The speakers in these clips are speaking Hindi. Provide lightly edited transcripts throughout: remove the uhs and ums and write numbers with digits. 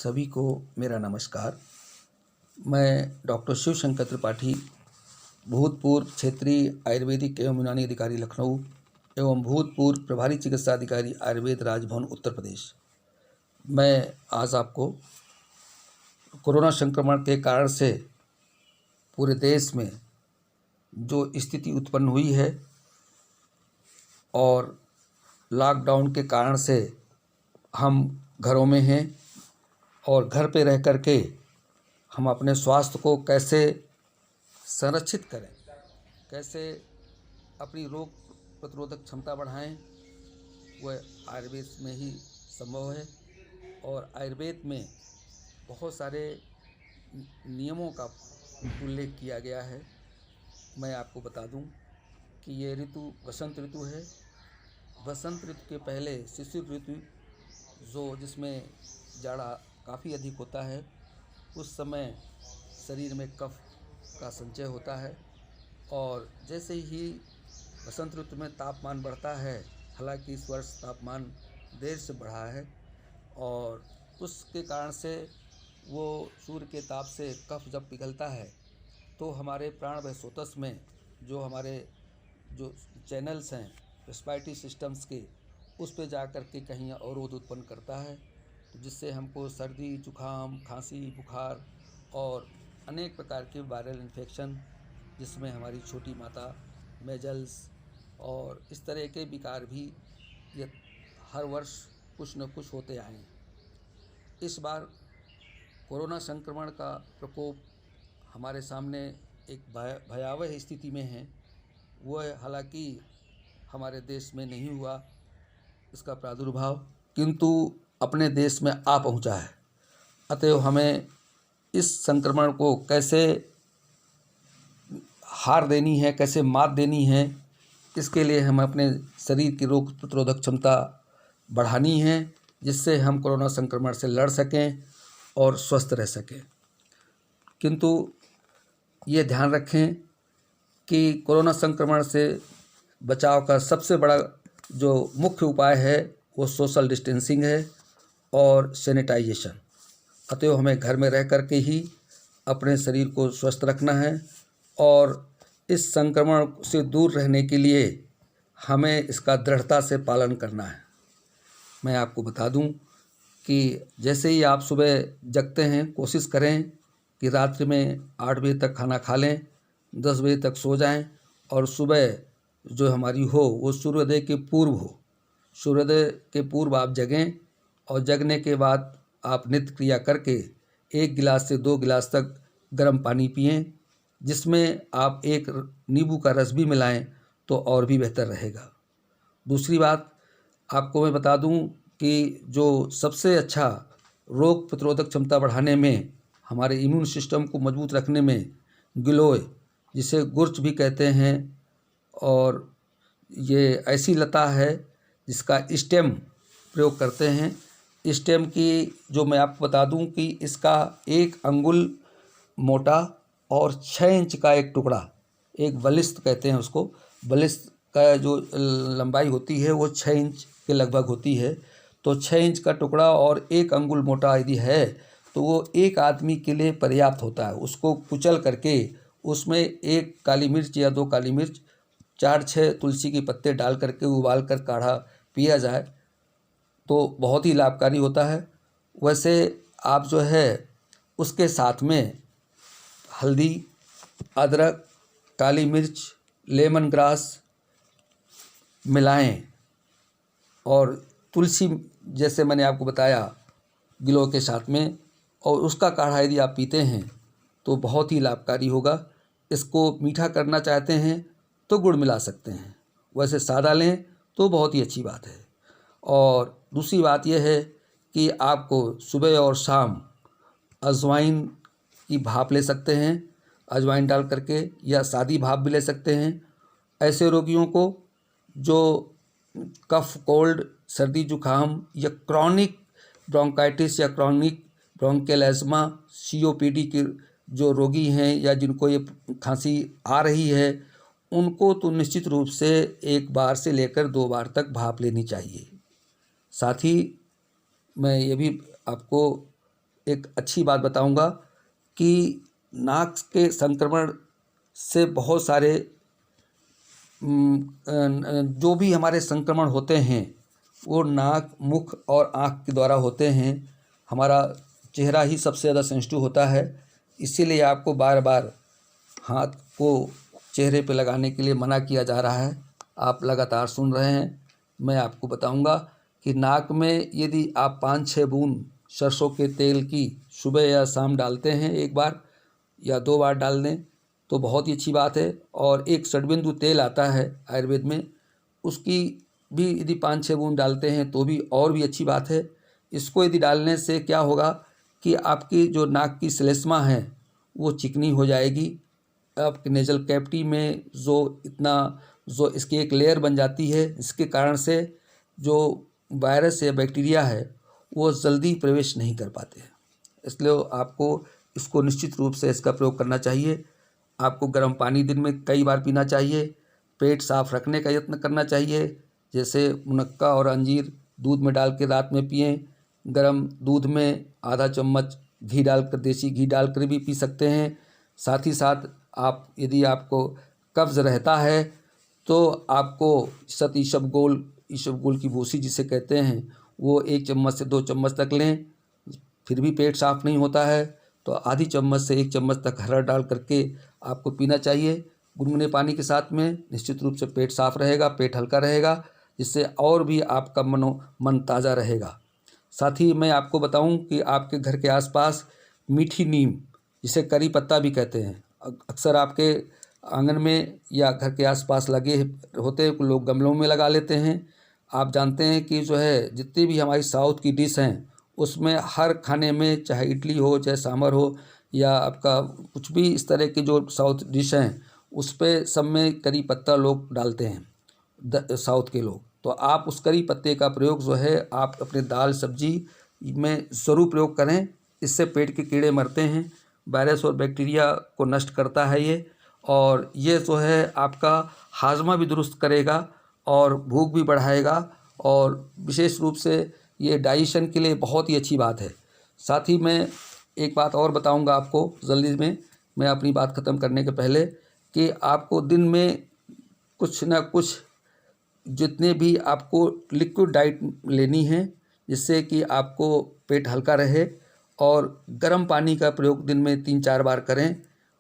सभी को मेरा नमस्कार। मैं डॉक्टर शिवशंकर त्रिपाठी, भूतपूर्व क्षेत्रीय आयुर्वेदिक एवं यूनानी अधिकारी लखनऊ एवं भूतपूर्व प्रभारी चिकित्सा अधिकारी आयुर्वेद राजभवन उत्तर प्रदेश। मैं आज आपको कोरोना संक्रमण के कारण से पूरे देश में जो स्थिति उत्पन्न हुई है और लॉकडाउन के कारण से हम घरों में हैं और घर पे रह कर के हम अपने स्वास्थ्य को कैसे संरक्षित करें, कैसे अपनी रोग प्रतिरोधक क्षमता बढ़ाएं, वह आयुर्वेद में ही संभव है। और आयुर्वेद में बहुत सारे नियमों का उल्लेख किया गया है। मैं आपको बता दूं कि ये ऋतु वसंत ऋतु है। वसंत ऋतु के पहले शिशिर ऋतु, जो जिसमें जाड़ा काफ़ी अधिक होता है, उस समय शरीर में कफ का संचय होता है। और जैसे ही वसंत ऋतु में तापमान बढ़ता है, हालांकि इस वर्ष तापमान देर से बढ़ा है और उसके कारण से वो सूर्य के ताप से कफ जब पिघलता है तो हमारे प्राणवायु स्रोतस में जो हमारे जो चैनल्स हैं रेस्पिरेटरी सिस्टम्स के, उस पे जा कर के कहीं अवरोध उत्पन्न करता है, जिससे हमको सर्दी, जुखाम, खांसी, बुखार और अनेक प्रकार के वायरल इन्फेक्शन, जिसमें हमारी छोटी माता, मेजल्स और इस तरह के विकार भी ये हर वर्ष कुछ न कुछ होते आए हैं। इस बार कोरोना संक्रमण का प्रकोप हमारे सामने एक भयावह स्थिति में है। वह हालांकि हमारे देश में नहीं हुआ इसका प्रादुर्भाव, किंतु अपने देश में आ पहुंचा है। अतएव हमें इस संक्रमण को कैसे हार देनी है, कैसे मात देनी है, इसके लिए हम अपने शरीर की रोग प्रतिरोधक क्षमता बढ़ानी है, जिससे हम कोरोना संक्रमण से लड़ सकें और स्वस्थ रह सकें। किंतु ये ध्यान रखें कि कोरोना संक्रमण से बचाव का सबसे बड़ा जो मुख्य उपाय है वो सोशल डिस्टेंसिंग है और सैनिटाइजेशन। अतएव हमें घर में रह कर के ही अपने शरीर को स्वस्थ रखना है और इस संक्रमण से दूर रहने के लिए हमें इसका दृढ़ता से पालन करना है। मैं आपको बता दूं कि जैसे ही आप सुबह जगते हैं, कोशिश करें कि रात्रि में 8 बजे तक खाना खा लें, 10 बजे तक सो जाएं और सुबह जो हमारी हो वो सूर्योदय के पूर्व हो। सूर्योदय के पूर्व आप जगें और जगने के बाद आप नित्य क्रिया करके 1 गिलास से 2 गिलास तक गर्म पानी पिएं, जिसमें आप 1 नींबू का रस भी मिलाएं तो और भी बेहतर रहेगा। दूसरी बात आपको मैं बता दूं कि जो सबसे अच्छा रोग प्रतिरोधक क्षमता बढ़ाने में, हमारे इम्यून सिस्टम को मजबूत रखने में गिलोय, जिसे गुर्च भी कहते हैं, और ये ऐसी लता है जिसका स्टेम प्रयोग करते हैं। स्टेम की जो मैं आपको बता दूं कि इसका 1 अंगुल मोटा और 6 इंच का एक टुकड़ा, एक बलिस्थ कहते हैं उसको, बलिस्थ का जो लंबाई होती है वो 6 इंच के लगभग होती है। तो 6 इंच का टुकड़ा और 1 अंगुल मोटा यदि है तो वो एक आदमी के लिए पर्याप्त होता है। उसको कुचल करके उसमें 1 काली मिर्च या 2 काली मिर्च, 4-6 तुलसी के पत्ते डाल करके उबाल कर काढ़ा पिया जाए तो बहुत ही लाभकारी होता है। वैसे आप जो है उसके साथ में हल्दी, अदरक, काली मिर्च, लेमन ग्रास मिलाएं और तुलसी, जैसे मैंने आपको बताया, गिलोय के साथ में, और उसका काढ़ा यदि आप पीते हैं तो बहुत ही लाभकारी होगा। इसको मीठा करना चाहते हैं तो गुड़ मिला सकते हैं, वैसे सादा लें तो बहुत ही अच्छी बात है। और दूसरी बात यह है कि आपको सुबह और शाम अजवाइन की भाप ले सकते हैं, अजवाइन डाल करके, या सादी भाप भी ले सकते हैं। ऐसे रोगियों को जो कफ, कोल्ड, सर्दी, जुखाम या क्रॉनिक ब्रोंकाइटिस या क्रॉनिक ब्रोंकियल एस्मा, COPD के जो रोगी हैं या जिनको ये खांसी आ रही है, उनको तो निश्चित रूप से 1 बार से लेकर 2 बार तक भाप लेनी चाहिए। साथ ही मैं ये भी आपको एक अच्छी बात बताऊंगा कि नाक के संक्रमण से बहुत सारे जो भी हमारे संक्रमण होते हैं वो नाक, मुख और आँख के द्वारा होते हैं। हमारा चेहरा ही सबसे ज़्यादा सेंसिटिव होता है, इसीलिए आपको बार बार हाथ को चेहरे पे लगाने के लिए मना किया जा रहा है। आप लगातार सुन रहे हैं। मैं आपको बताऊंगा कि नाक में यदि आप 5-6 बूंद सरसों के तेल की सुबह या शाम डालते हैं, एक बार या 2 बार डाल दें तो बहुत ही अच्छी बात है। और एक षड्बिंदु तेल आता है आयुर्वेद में, उसकी भी यदि 5-6 बूंद डालते हैं तो भी और भी अच्छी बात है। इसको यदि डालने से क्या होगा कि आपकी जो नाक की श्लेष्मा है वो चिकनी हो जाएगी। आपके नेजल कैविटी में जो इसकी एक लेयर बन जाती है, इसके कारण से जो वायरस या बैक्टीरिया है वो जल्दी प्रवेश नहीं कर पाते हैं। इसलिए आपको इसको निश्चित रूप से इसका प्रयोग करना चाहिए। आपको गर्म पानी दिन में कई बार पीना चाहिए। पेट साफ रखने का यत्न करना चाहिए, जैसे मुनक्का और अंजीर दूध में डाल के रात में पिएं। गर्म दूध में आधा चम्मच घी डालकर, देसी घी डालकर भी पी सकते हैं। साथ ही साथ आप यदि आपको कब्ज़ रहता है तो आपको ईसबगोल की भूसी जिसे कहते हैं वो 1 चम्मच से 2 चम्मच तक लें। फिर भी पेट साफ नहीं होता है तो आधी चम्मच से 1 चम्मच तक हरा डाल करके आपको पीना चाहिए गुनगुने पानी के साथ में। निश्चित रूप से पेट साफ रहेगा, पेट हल्का रहेगा, जिससे और भी आपका मन ताज़ा रहेगा। साथ ही मैं आपको बताऊं कि आपके घर के आसपास मीठी नीम, जिसे करी पत्ता भी कहते हैं, अक्सर आपके आंगन में या घर के आसपास लगे होते हैं, लोग गमलों में लगा लेते हैं। आप जानते हैं कि जो है जितनी भी हमारी साउथ की डिश हैं उसमें हर खाने में, चाहे इडली हो, चाहे सांभर हो, या आपका कुछ भी इस तरह की जो साउथ डिश हैं उस पे सब में करी पत्ता लोग डालते हैं, साउथ के लोग। तो आप उस करी पत्ते का प्रयोग जो है आप अपने दाल सब्जी में ज़रूर प्रयोग करें। इससे पेट के कीड़े मरते हैं, वायरस और बैक्टीरिया को नष्ट करता है ये। और ये जो है आपका हाजमा भी दुरुस्त करेगा और भूख भी बढ़ाएगा, और विशेष रूप से ये डाइजेशन के लिए बहुत ही अच्छी बात है। साथ ही मैं एक बात और बताऊंगा आपको जल्दी में, मैं अपनी बात ख़त्म करने के पहले, कि आपको दिन में कुछ ना कुछ जितने भी आपको लिक्विड डाइट लेनी है, जिससे कि आपको पेट हल्का रहे, और गर्म पानी का प्रयोग दिन में 3-4 बार करें।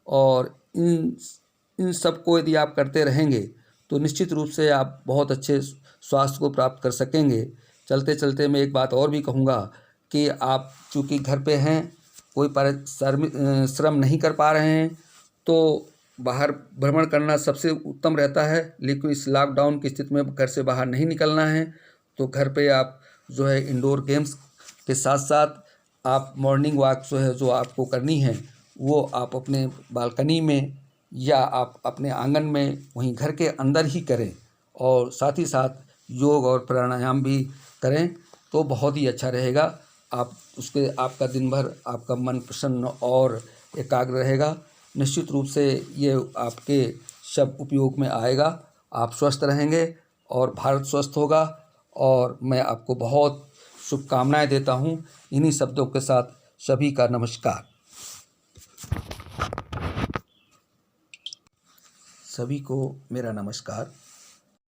और इन सब को यदि आप करते रहेंगे तो निश्चित रूप से आप बहुत अच्छे स्वास्थ्य को प्राप्त कर सकेंगे। चलते चलते मैं एक बात और भी कहूँगा कि आप चूँकि घर पे हैं, कोई श्रम नहीं कर पा रहे हैं, तो बाहर भ्रमण करना सबसे उत्तम रहता है। लेकिन इस लॉकडाउन की स्थिति में घर से बाहर नहीं निकलना है, तो घर पे आप जो है इंडोर गेम्स के साथ साथ आप मॉर्निंग वॉक जो है जो आपको करनी है वो आप अपने बालकनी में या आप अपने आंगन में वहीं घर के अंदर ही करें, और साथ ही साथ योग और प्राणायाम भी करें तो बहुत ही अच्छा रहेगा। आपका दिन भर आपका मन प्रसन्न और एकाग्र रहेगा। निश्चित रूप से ये आपके सब उपयोग में आएगा। आप स्वस्थ रहेंगे और भारत स्वस्थ होगा। और मैं आपको बहुत शुभकामनाएं देता हूँ। इन्हीं शब्दों के साथ सभी का नमस्कार। सभी को मेरा नमस्कार।